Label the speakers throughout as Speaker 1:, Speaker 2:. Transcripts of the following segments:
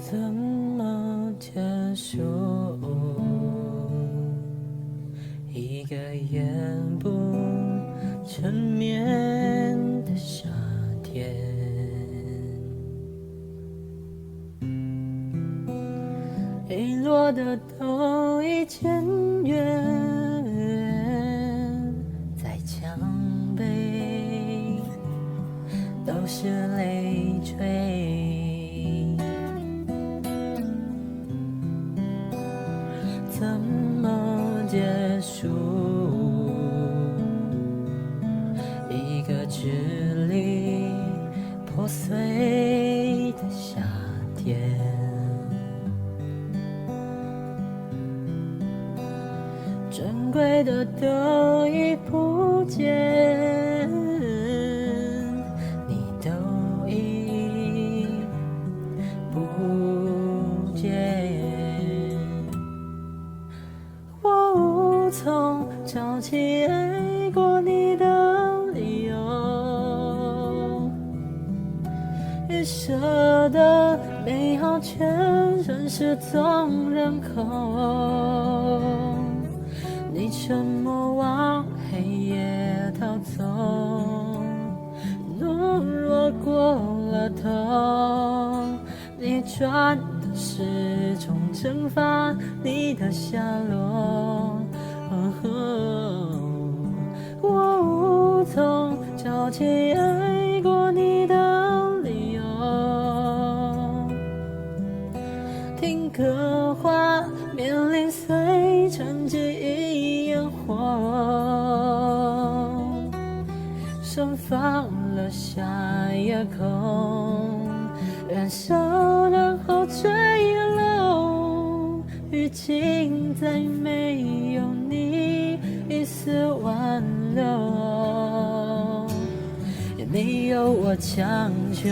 Speaker 1: 怎么结束一个眼不成面的夏天？遗落的都已渐远，在墙背都是累赘。怎么结束一个支离破碎的夏天？珍贵的都已不见，你都已不见。我无从找起爱过你的理由，预设的美好全然是从人口。你沉默往黑夜逃走，懦弱过了头，你转的是种蒸发你的下落。我无从找起爱过你的理由，听歌花面临碎成记忆烟火，盛放了夏夜空，燃烧然后坠落，雨季再没有你一丝挽留，也没有我强求。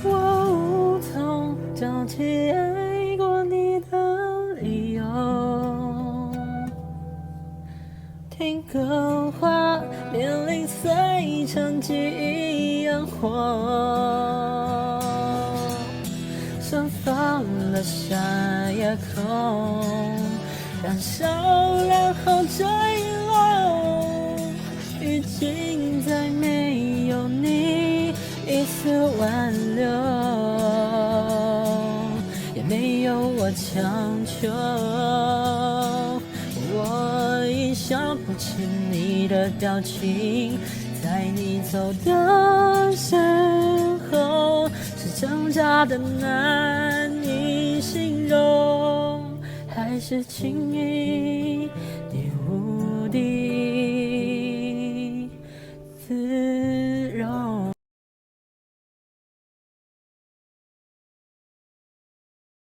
Speaker 1: 我无从找起爱过你的理由，听歌花面临碎成记忆烟火，盛放了夏夜空，燃烧然后坠落，雨季再没有你一丝挽留，也没有我强求。我已想不起你的表情，在你走的时候，是挣扎的难以形容，还是轻易